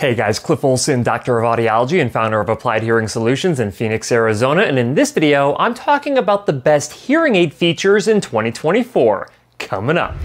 Hey guys, Cliff Olson, Doctor of Audiology and founder of Applied Hearing Solutions in Phoenix, Arizona, and in this video, I'm talking about the best hearing aid features in 2024. Coming up.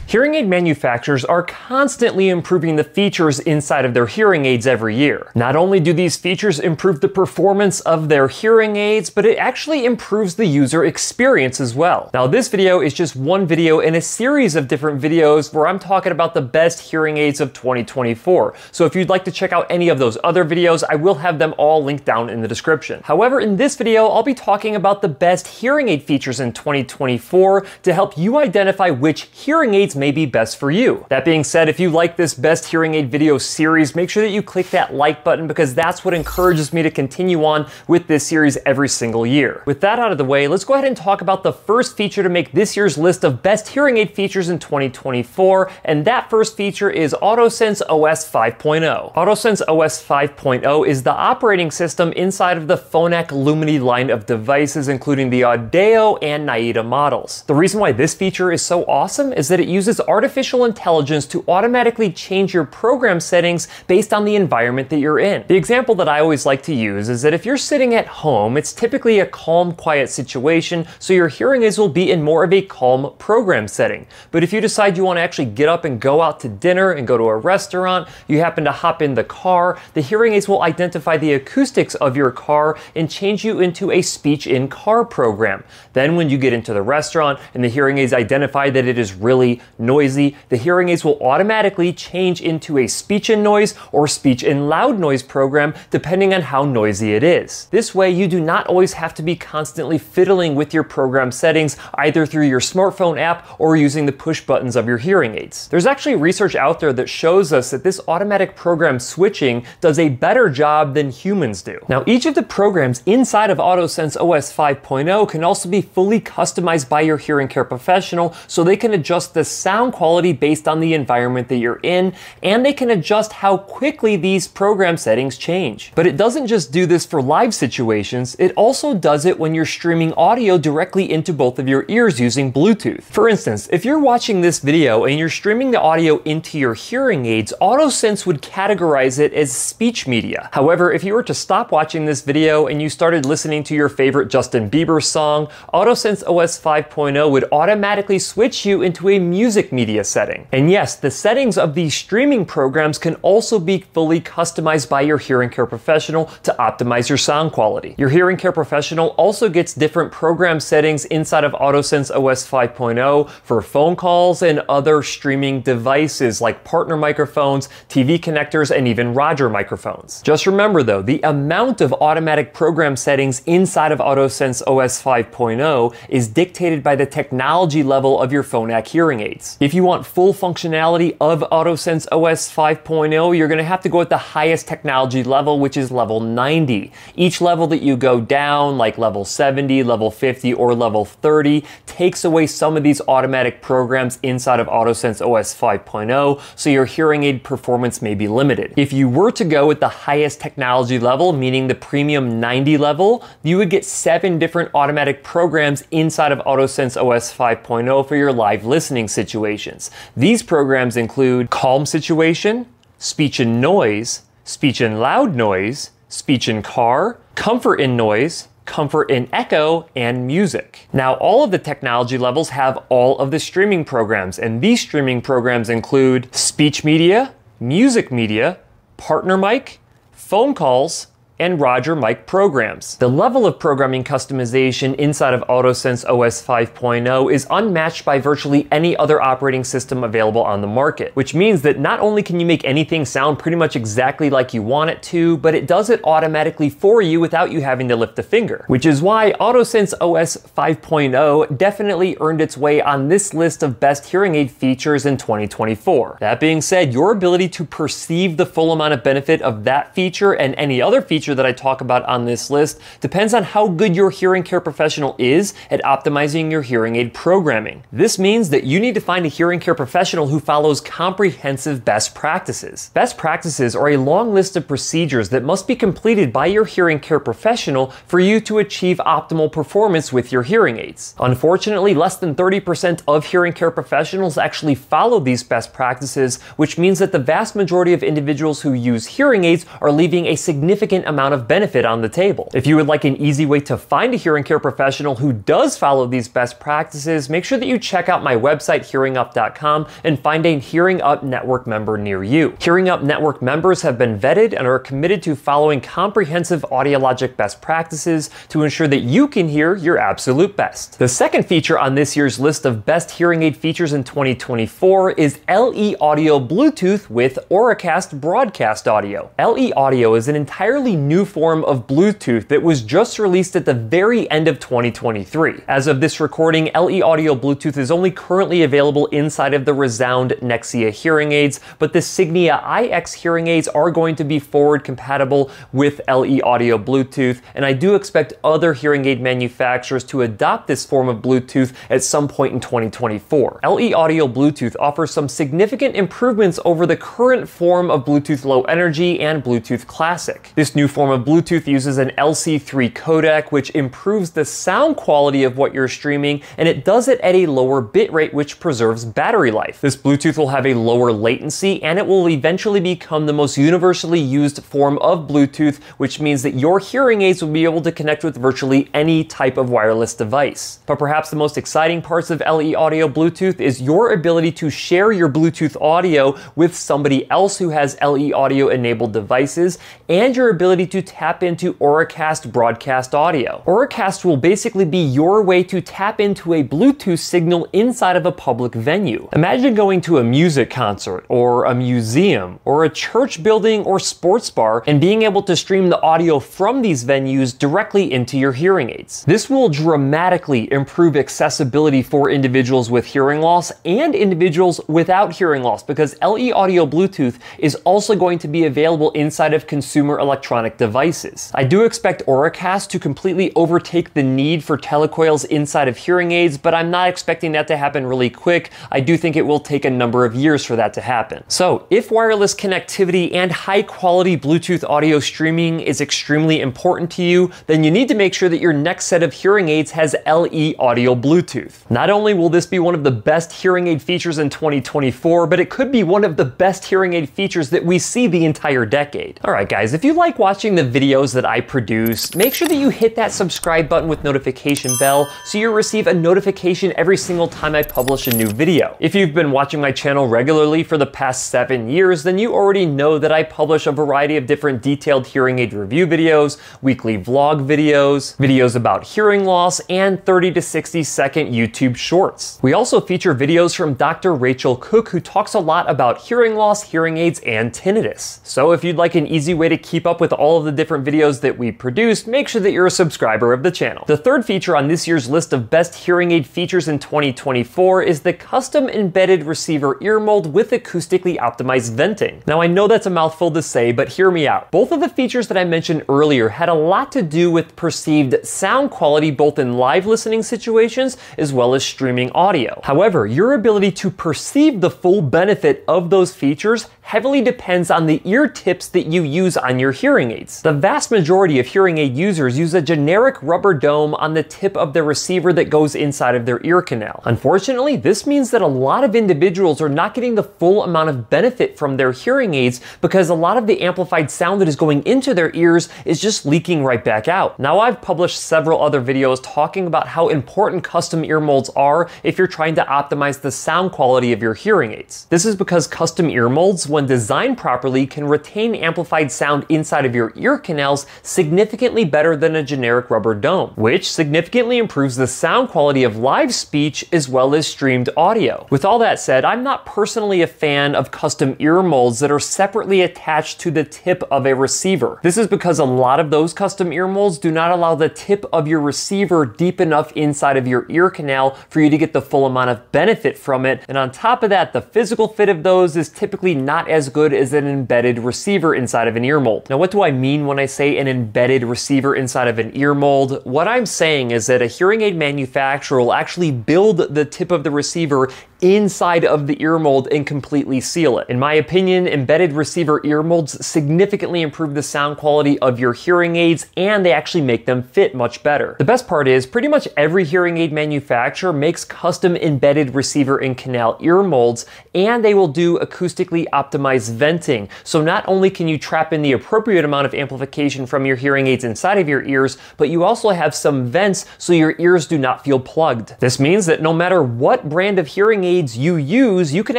Hearing aid manufacturers are constantly improving the features inside of their hearing aids every year. Not only do these features improve the performance of their hearing aids, but it actually improves the user experience as well. Now, this video is just one video in a series of different videos where I'm talking about the best hearing aids of 2024. So if you'd like to check out any of those other videos, I will have them all linked down in the description. However, in this video, I'll be talking about the best hearing aid features in 2024 to help you identify which hearing aids may be best for you. That being said, if you like this best hearing aid video series, make sure that you click that like button because that's what encourages me to continue on with this series every single year. With that out of the way, let's go ahead and talk about the first feature to make this year's list of best hearing aid features in 2024, and that first feature is Autosense OS 5.0. Autosense OS 5.0 is the operating system inside of the Phonak Lumity line of devices, including the Audeo and Naida models. The reason why this feature is so awesome is that it uses artificial intelligence to automatically change your program settings based on the environment that you're in. The example that I always like to use is that if you're sitting at home, it's typically a calm, quiet situation, so your hearing aids will be in more of a calm program setting. But if you decide you want to actually get up and go out to dinner and go to a restaurant, you happen to hop in the car, the hearing aids will identify the acoustics of your car and change you into a speech in car program. Then when you get into the restaurant and the hearing aids identify that it is really noisy, the hearing aids will automatically change into a speech in noise or speech in loud noise program depending on how noisy it is. This way you do not always have to be constantly fiddling with your program settings either through your smartphone app or using the push buttons of your hearing aids. There's actually research out there that shows us that this automatic program switching does a better job than humans do. Now, each of the programs inside of Autosense OS 5.0 can also be fully customized by your hearing care professional, so they can adjust the sound quality based on the environment that you're in, and they can adjust how quickly these program settings change. But it doesn't just do this for live situations, it also does it when you're streaming audio directly into both of your ears using Bluetooth. For instance, if you're watching this video and you're streaming the audio into your hearing aids, Autosense would categorize it as speech media. However, if you were to stop watching this video and you started listening to your favorite Justin Bieber song, Autosense OS 5.0 would automatically switch you into a music media setting. And yes, the settings of these streaming programs can also be fully customized by your hearing care professional to optimize your sound quality. Your hearing care professional also gets different program settings inside of Autosense OS 5.0 for phone calls and other streaming devices like partner microphones, TV connectors, and even Roger microphones. Just remember though, the amount of automatic program settings inside of Autosense OS 5.0 is dictated by the technology level of your Phonak hearing aids. If you want full functionality of Autosense OS 5.0, you're going to have to go at the highest technology level, which is level 90. Each level that you go down, like level 70, level 50, or level 30, takes away some of these automatic programs inside of Autosense OS 5.0, so your hearing aid performance may be limited. If you were to go at the highest technology level, meaning the premium 90 level, you would get 7 different automatic programs inside of Autosense OS 5.0 for your live listening situations. These programs include calm situation, speech in noise, speech in loud noise, speech in car, comfort in noise, comfort in echo, and music. Now, all of the technology levels have all of the streaming programs, and these streaming programs include speech media, music media, partner mic, phone calls, and Roger mic programs. The level of programming customization inside of Autosense OS 5.0 is unmatched by virtually any other operating system available on the market, which means that not only can you make anything sound pretty much exactly like you want it to, but it does it automatically for you without you having to lift a finger, which is why Autosense OS 5.0 definitely earned its way on this list of best hearing aid features in 2024. That being said, your ability to perceive the full amount of benefit of that feature and any other feature feature that I talk about on this list depends on how good your hearing care professional is at optimizing your hearing aid programming. This means that you need to find a hearing care professional who follows comprehensive best practices. Best practices are a long list of procedures that must be completed by your hearing care professional for you to achieve optimal performance with your hearing aids. Unfortunately, less than 30% of hearing care professionals actually follow these best practices, which means that the vast majority of individuals who use hearing aids are leaving a significant amount of benefit on the table. If you would like an easy way to find a hearing care professional who does follow these best practices, make sure that you check out my website, hearingup.com, and find a Hearing Up Network member near you. Hearing Up Network members have been vetted and are committed to following comprehensive audiologic best practices to ensure that you can hear your absolute best. The second feature on this year's list of best hearing aid features in 2024 is LeAudio Bluetooth with Auracast broadcast audio. LeAudio is an entirely new form of Bluetooth that was just released at the very end of 2023. As of this recording, LeAudio Bluetooth is only currently available inside of the Resound Nexia hearing aids, but the Signia iX hearing aids are going to be forward compatible with LeAudio Bluetooth, and I do expect other hearing aid manufacturers to adopt this form of Bluetooth at some point in 2024. LeAudio Bluetooth offers some significant improvements over the current form of Bluetooth Low Energy and Bluetooth Classic. This new form of Bluetooth uses an LC3 codec, which improves the sound quality of what you're streaming, and it does it at a lower bitrate, which preserves battery life. This Bluetooth will have a lower latency, and it will eventually become the most universally used form of Bluetooth, which means that your hearing aids will be able to connect with virtually any type of wireless device. But perhaps the most exciting parts of LeAudio Bluetooth is your ability to share your Bluetooth audio with somebody else who has LeAudio enabled devices, and your ability to tap into Auracast broadcast audio. Auracast will basically be your way to tap into a Bluetooth signal inside of a public venue. Imagine going to a music concert or a museum or a church building or sports bar and being able to stream the audio from these venues directly into your hearing aids. This will dramatically improve accessibility for individuals with hearing loss and individuals without hearing loss, because LeAudio Bluetooth is also going to be available inside of consumer electronic devices. I do expect Auracast to completely overtake the need for telecoils inside of hearing aids, but I'm not expecting that to happen really quick. I do think it will take a number of years for that to happen. So if wireless connectivity and high quality Bluetooth audio streaming is extremely important to you, then you need to make sure that your next set of hearing aids has LeAudio Bluetooth. Not only will this be one of the best hearing aid features in 2024, but it could be one of the best hearing aid features that we see the entire decade. Alright guys, if you like watching the videos that I produce, make sure that you hit that subscribe button with notification bell so you receive a notification every single time I publish a new video. If you've been watching my channel regularly for the past 7 years, then you already know that I publish a variety of different detailed hearing aid review videos, weekly vlog videos, videos about hearing loss, and 30 to 60 second YouTube shorts. We also feature videos from Dr. Rachel Cook, who talks a lot about hearing loss, hearing aids, and tinnitus. So if you'd like an easy way to keep up with all of the different videos that we produce, make sure that you're a subscriber of the channel. The third feature on this year's list of best hearing aid features in 2024 is the custom embedded receiver ear mold with acoustically optimized venting. Now I know that's a mouthful to say, but hear me out. Both of the features that I mentioned earlier had a lot to do with perceived sound quality both in live listening situations as well as streaming audio. However, your ability to perceive the full benefit of those features heavily depends on the ear tips that you use on your hearing aids. The vast majority of hearing aid users use a generic rubber dome on the tip of the receiver that goes inside of their ear canal. Unfortunately, this means that a lot of individuals are not getting the full amount of benefit from their hearing aids because a lot of the amplified sound that is going into their ears is just leaking right back out. Now, I've published several other videos talking about how important custom ear molds are if you're trying to optimize the sound quality of your hearing aids. This is because custom ear molds, when designed properly, can retain amplified sound inside of your ear canals significantly better than a generic rubber dome, which significantly improves the sound quality of live speech as well as streamed audio. With all that said, I'm not personally a fan of custom ear molds that are separately attached to the tip of a receiver. This is because a lot of those custom ear molds do not allow the tip of your receiver deep enough inside of your ear canal for you to get the full amount of benefit from it, and on top of that, the physical fit of those is typically not as good as an embedded receiver inside of an ear mold. Now, what do I mean when I say an embedded receiver inside of an ear mold. What I'm saying is that a hearing aid manufacturer will actually build the tip of the receiver inside of the ear mold and completely seal it. In my opinion, embedded receiver ear molds significantly improve the sound quality of your hearing aids, and they actually make them fit much better. The best part is pretty much every hearing aid manufacturer makes custom embedded receiver and canal ear molds, and they will do acoustically optimized venting. So not only can you trap in the appropriate amount of amplification from your hearing aids inside of your ears, but you also have some vents so your ears do not feel plugged. This means that no matter what brand of hearing aids you use, you can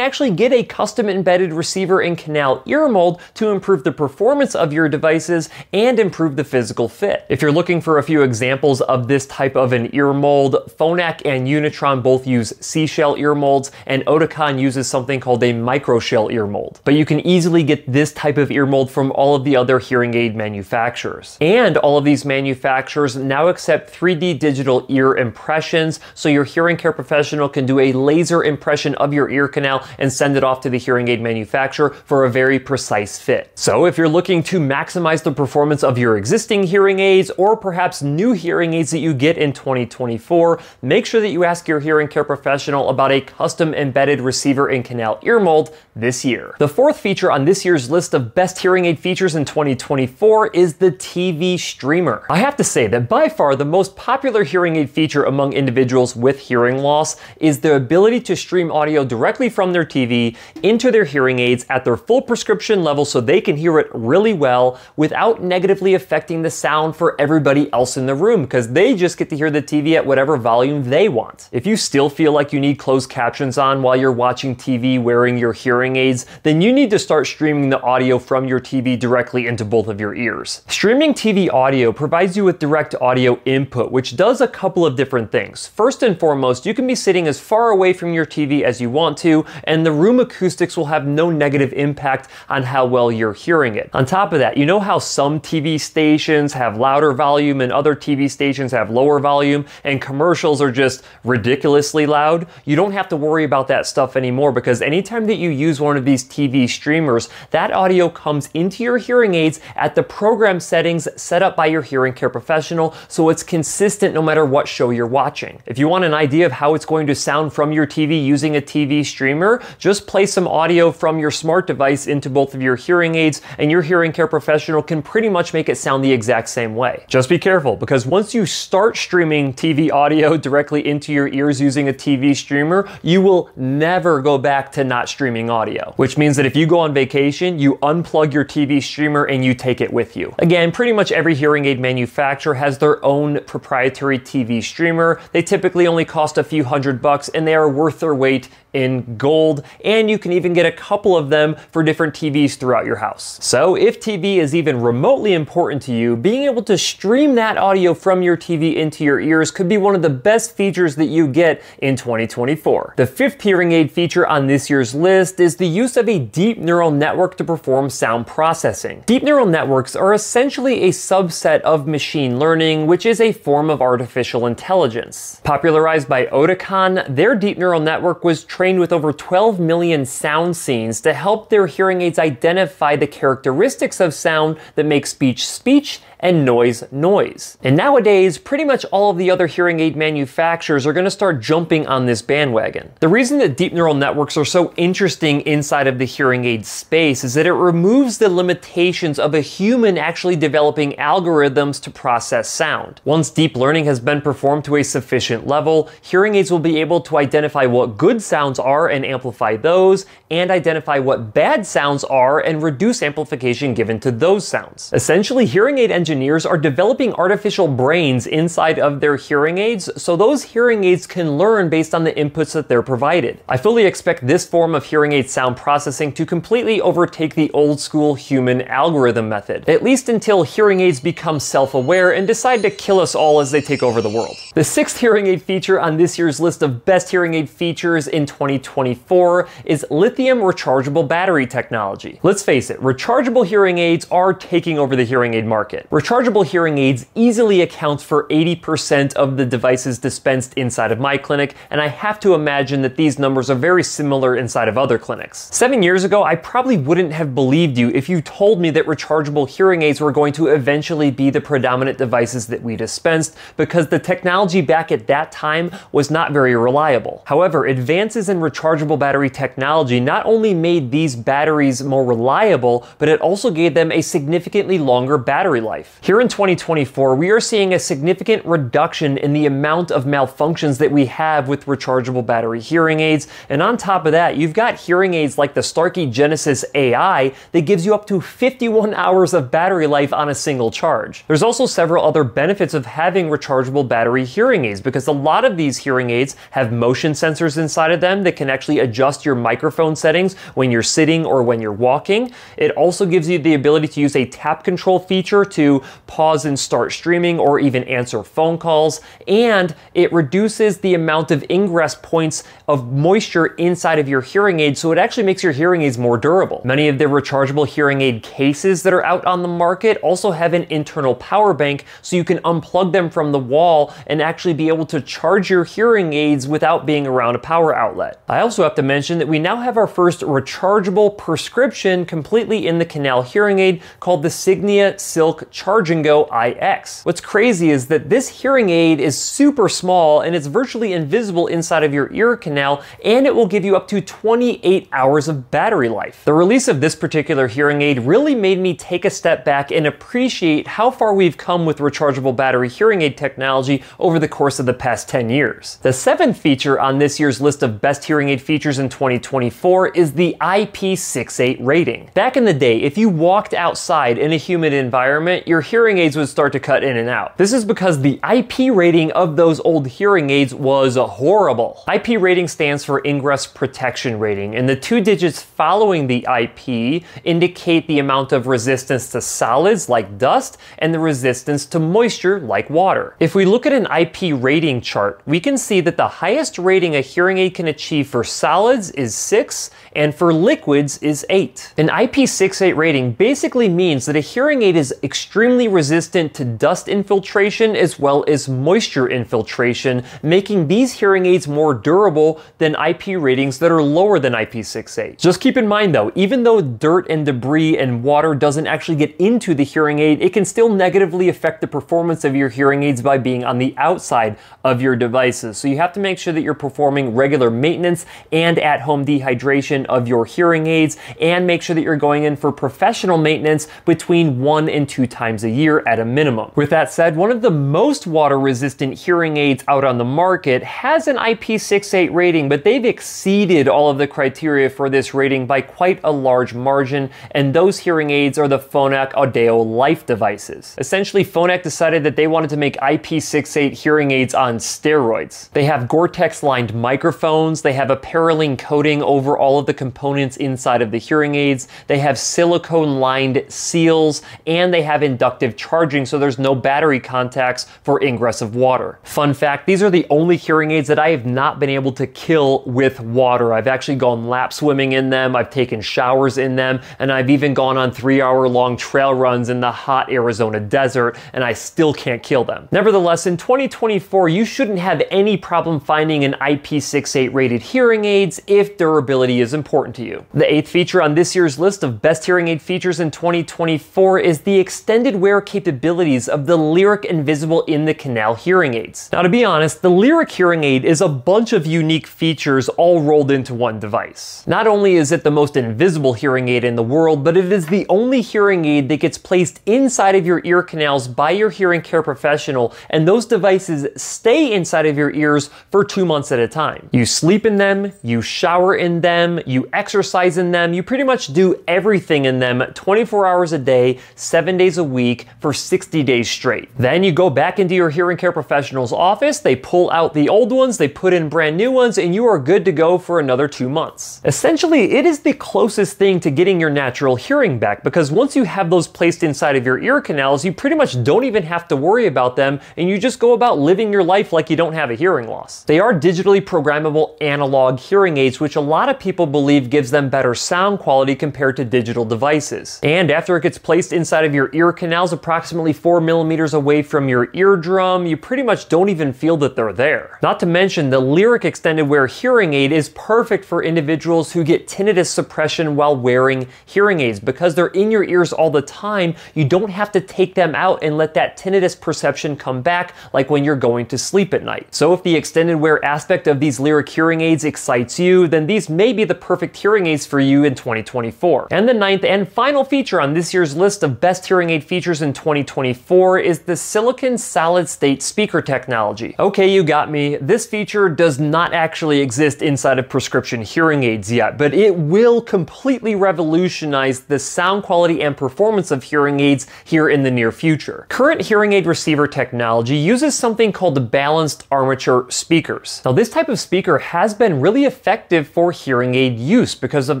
actually get a custom embedded receiver and canal ear mold to improve the performance of your devices and improve the physical fit. If you're looking for a few examples of this type of an ear mold, Phonak and Unitron both use seashell ear molds, and Oticon uses something called a microshell ear mold. But you can easily get this type of ear mold from all of the other hearing aid manufacturers. And all of these manufacturers now accept 3D digital ear impressions, so your hearing care professional can do a laser impression of your ear canal and send it off to the hearing aid manufacturer for a very precise fit. So if you're looking to maximize the performance of your existing hearing aids, or perhaps new hearing aids that you get in 2024, make sure that you ask your hearing care professional about a custom embedded receiver and canal ear mold this year. The fourth feature on this year's list of best hearing aid features in 2024 is the TV streamer. I have to say that by far the most popular hearing aid feature among individuals with hearing loss is the ability to stream audio directly from their TV into their hearing aids at their full prescription level so they can hear it really well without negatively affecting the sound for everybody else in the room, because they just get to hear the TV at whatever volume they want. If you still feel like you need closed captions on while you're watching TV wearing your hearing aids, then you need to start streaming the audio from your TV directly into both of your ears. Streaming TV audio provides you with direct audio input, which does a couple of different things. First and foremost, you can be sitting as far away from your TV as you want to, and the room acoustics will have no negative impact on how well you're hearing it. On top of that, you know how some TV stations have louder volume and other TV stations have lower volume, and commercials are just ridiculously loud? You don't have to worry about that stuff anymore, because anytime that you use one of these TV streamers, that audio comes into your hearing aids at the program settings set up by your hearing care professional, so it's consistent no matter what show you're watching. If you want an idea of how it's going to sound from your TV using a TV streamer, just play some audio from your smart device into both of your hearing aids, and your hearing care professional can pretty much make it sound the exact same way. Just be careful, because once you start streaming TV audio directly into your ears using a TV streamer, you will never go back to not streaming audio. Which means that if you go on vacation, you unplug your TV streamer and you take it with you. Again, pretty much every hearing aid manufacturer has their own proprietary TV streamer. They typically only cost a few $100, and they are worth their weight in gold, and you can even get a couple of them for different TVs throughout your house. So if TV is even remotely important to you, being able to stream that audio from your TV into your ears could be one of the best features that you get in 2024. The fifth hearing aid feature on this year's list is the use of a deep neural network to perform sound processing. Deep neural networks are essentially a subset of machine learning, which is a form of artificial intelligence. Popularized by Oticon, their deep neural network was trained with over 12 million sound scenes to help their hearing aids identify the characteristics of sound that make speech speech and noise noise. And nowadays, pretty much all of the other hearing aid manufacturers are going to start jumping on this bandwagon. The reason that deep neural networks are so interesting inside of the hearing aid space is that it removes the limitations of a human actually developing algorithms to process sound. Once deep learning has been performed to a sufficient level, hearing aids will be able to identify what good sounds are and amplify those, and identify what bad sounds are and reduce amplification given to those sounds. Essentially, hearing aid engineers are developing artificial brains inside of their hearing aids, so those hearing aids can learn based on the inputs that they're provided. I fully expect this form of hearing aid sound processing to completely overtake the old school human algorithm method, at least until hearing aids become self-aware and decide to kill us all as they take over the world. The sixth hearing aid feature on this year's list of best hearing aid features in 2024 is lithium lithium rechargeable battery technology. Let's face it, rechargeable hearing aids are taking over the hearing aid market. Rechargeable hearing aids easily accounts for 80% of the devices dispensed inside of my clinic, and I have to imagine that these numbers are very similar inside of other clinics. 7 years ago, I probably wouldn't have believed you if you told me that rechargeable hearing aids were going to eventually be the predominant devices that we dispensed, because the technology back at that time was not very reliable. However, advances in rechargeable battery technology not only made these batteries more reliable, but it also gave them a significantly longer battery life. Here in 2024, we are seeing a significant reduction in the amount of malfunctions that we have with rechargeable battery hearing aids, and on top of that, you've got hearing aids like the Starkey Genesis AI that gives you up to 51 hours of battery life on a single charge. There's also several other benefits of having rechargeable battery hearing aids, because a lot of these hearing aids have motion sensors inside of them that can actually adjust your microphone settings when you're sitting or when you're walking. It also gives you the ability to use a tap control feature to pause and start streaming or even answer phone calls, and it reduces the amount of ingress points of moisture inside of your hearing aid, so it actually makes your hearing aids more durable. Many of the rechargeable hearing aid cases that are out on the market also have an internal power bank, so you can unplug them from the wall and actually be able to charge your hearing aids without being around a power outlet. I also have to mention that we now have our first rechargeable prescription completely in the canal hearing aid called the Signia Silk Charge and Go IX. What's crazy is that this hearing aid is super small and it's virtually invisible inside of your ear canal, and it will give you up to 28 hours of battery life. The release of this particular hearing aid really made me take a step back and appreciate how far we've come with rechargeable battery hearing aid technology over the course of the past 10 years. The seventh feature on this year's list of best hearing aid features in 2024 is the IP68 rating. Back in the day, if you walked outside in a humid environment, your hearing aids would start to cut in and out. This is because the IP rating of those old hearing aids was horrible. IP rating stands for Ingress Protection Rating, and the two digits following the IP indicate the amount of resistance to solids like dust and the resistance to moisture like water. If we look at an IP rating chart, we can see that the highest rating a hearing aid can achieve for solids is 6 and for liquids is 8. An IP68 rating basically means that a hearing aid is extremely resistant to dust infiltration as well as moisture infiltration, making these hearing aids more durable than IP ratings that are lower than IP68. Just keep in mind though, even though dirt and debris and water doesn't actually get into the hearing aid, it can still negatively affect the performance of your hearing aids by being on the outside of your devices. So you have to make sure that you're performing regular maintenance and at-home dehydration of your hearing aids, and make sure that you're going in for professional maintenance between 1 and 2 times a year at a minimum. With that said, one of the most water-resistant hearing aids out on the market has an IP68 rating, but they've exceeded all of the criteria for this rating by quite a large margin, and those hearing aids are the Phonak Audeo Life devices. Essentially, Phonak decided that they wanted to make IP68 hearing aids on steroids. They have Gore-Tex-lined microphones, they have a Parylene coating over all of the components inside of the hearing aids, they have silicone-lined seals, and they have inductive charging, so there's no battery contacts for ingress of water. Fun fact, these are the only hearing aids that I have not been able to kill with water. I've actually gone lap swimming in them, I've taken showers in them, and I've even gone on 3-hour-long trail runs in the hot Arizona desert, and I still can't kill them. Nevertheless, in 2024, you shouldn't have any problem finding an IP68 rated hearing aids if durability is important to you. The 8th feature on this year's list of best hearing aid features in 2024 is the extended wear capabilities of the Lyric Invisible in the Canal hearing aids. Now, to be honest, the Lyric hearing aid is a bunch of unique features all rolled into one device. Not only is it the most invisible hearing aid in the world, but it is the only hearing aid that gets placed inside of your ear canals by your hearing care professional, and those devices stay inside of your ears for 2 months at a time. You sleep in them, you shower in them, you exercise in them, you pretty much do everything in them 24 hours a day, 7 days a week for 60 days straight. Then you go back into your hearing care professional's office, they pull out the old ones, they put in brand new ones, and you are good to go for another 2 months. Essentially, it is the closest thing to getting your natural hearing back, because once you have those placed inside of your ear canals, you pretty much don't even have to worry about them, and you just go about living your life like you don't have a hearing loss. They are digitally programmable analog hearing aids, which a lot of people believe gives them better sound quality compared to digital devices. And after it gets placed inside of your ear canals approximately 4 millimeters away from your eardrum, you pretty much don't even feel that they're there. Not to mention, the Lyric extended wear hearing aid is perfect for individuals who get tinnitus suppression while wearing hearing aids. Because they're in your ears all the time, you don't have to take them out and let that tinnitus perception come back like when you're going to sleep at night. So if the extended wear aspect of these Lyric hearing aids excites you, then these may be the perfect hearing aids for you in 2024. And the ninth and final feature on this year's list of best hearing aid features in 2024 is the silicon solid-state speaker technology. Okay, you got me. This feature does not actually exist inside of prescription hearing aids yet, but it will completely revolutionize the sound quality and performance of hearing aids here in the near future. Current hearing aid receiver technology uses something called balanced armature speakers. Now, this type of speaker has been really effective for hearing aid use because of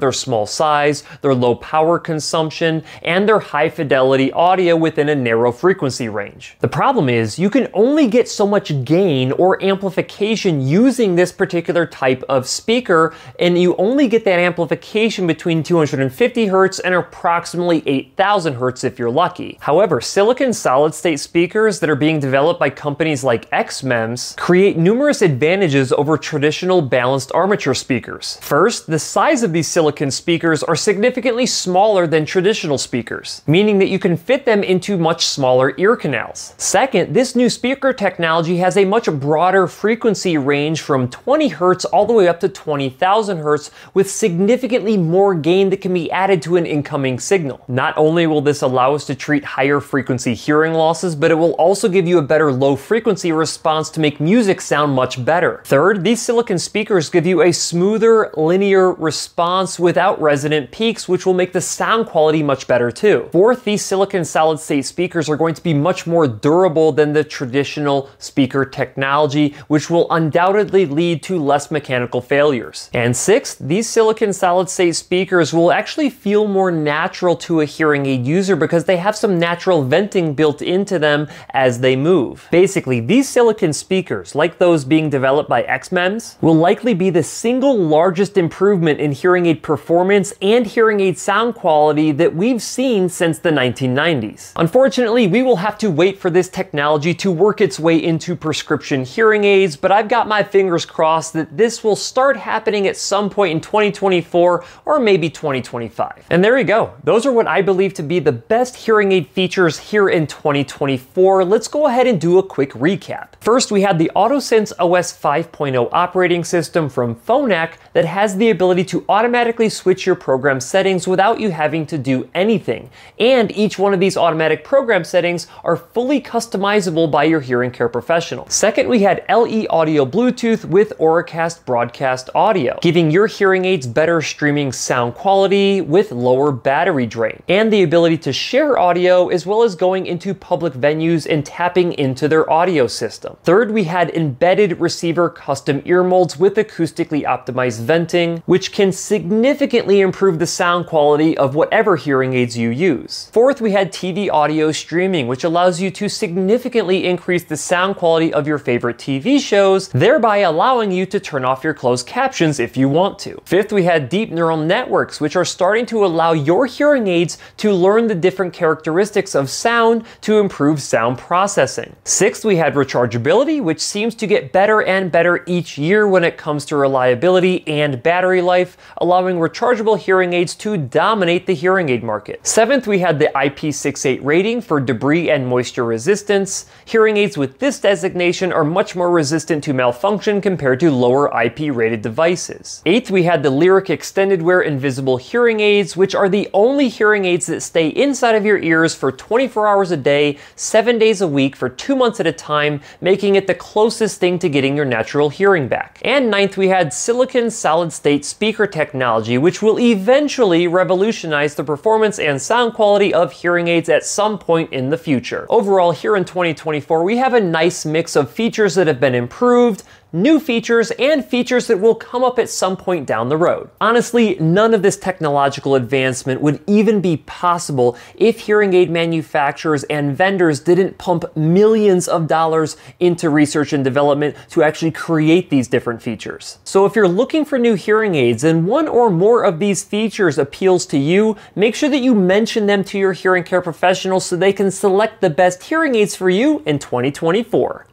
their small size, their low power consumption, and their high fidelity audio within a narrow frequency range. The problem is you can only get so much gain or amplification using this particular type of speaker, and you only get that amplification between 250 Hz and approximately 8,000 Hz if you're lucky. However, silicon solid-state speakers that are being developed by companies like XMEMS create numerous advantages over traditional balanced armature speakers. First, the size of these silicon speakers are significantly smaller than traditional speakers, meaning that you can fit them into much smaller ear canals. Second, this new speaker technology has a much broader frequency range from 20 Hz all the way up to 20,000 Hz, with significantly more gain that can be added to an incoming signal. Not only will this allow us to treat higher frequency hearing losses, but it will also give you a better low frequency response to make music sound much better. Third, these silicon speakers give you a smoother, linear response without resonant peaks, which will make the sound quality much better too. Fourth, these silicon solid-state speakers are going to be much more durable than the traditional speaker technology, which will undoubtedly lead to less mechanical failures. And sixth, these silicon solid-state speakers will actually feel more natural to a hearing aid user because they have some natural venting built into them as they move. Basically, these silicon speakers, like those being developed by XMEMS, will likely be the single largest improvement in hearing aid performance and hearing aid sound quality that we've seen since the 1990s. Unfortunately, we will have to wait for this technology to work its way into prescription hearing aids, but I've got my fingers crossed that this will start happening at some point in 2024 or maybe 2025. And there you go. Those are what I believe to be the best hearing aid features here in 2024. Let's go ahead and do a quick recap. First, we had the Autosense OS 5.0 operating system from Phonak that has the ability to automatically switch your program settings without you having to do anything. And each one of these automatic program settings are fully customizable by your hearing care professional. Second, we had LeAudio Bluetooth with Auracast broadcast audio, giving your hearing aids better streaming sound quality with lower battery drain, and the ability to share audio as well as going into public venues and tapping into their audio system. Third, we had embedded receiver custom ear molds with acoustically optimized venting, which can significantly improve the sound quality of whatever hearing aids you use. Fourth, we had TV audio streaming, which allows you to significantly increase the sound quality of your favorite TV shows, thereby allowing you to turn off your closed captions if you want to. Fifth, we had deep neural networks, which are starting to allow your hearing aids to learn the different characteristics of sound to improve sound processing. Sixth, we had rechargeability, which seems to get better and better each year when it comes to reliability and battery life, allowing rechargeable hearing aids to dominate the hearing aid market. Seventh, we had the IP68 rating for debris and moisture resistance. Hearing aids with this designation are much more resistant to malfunction compared to lower IP rated devices. Eighth, we had the Lyric extended wear invisible hearing aids, which are the only hearing aids that stay inside of your ears for 24 hours a day, 7 days a week for 2 months at a time, making it the closest thing to getting your natural hearing back. And ninth, we had silicon solid-state speaker technology, which will eventually revolutionize the performance and sound quality of hearing aids at some point in the future. Overall, here in 2024, we have a nice mix of features that have been improved, new features, and features that will come up at some point down the road. Honestly, none of this technological advancement would even be possible if hearing aid manufacturers and vendors didn't pump millions of dollars into research and development to actually create these different features. So if you're looking for new hearing aids and one or more of these features appeals to you, make sure that you mention them to your hearing care professional so they can select the best hearing aids for you in 2024.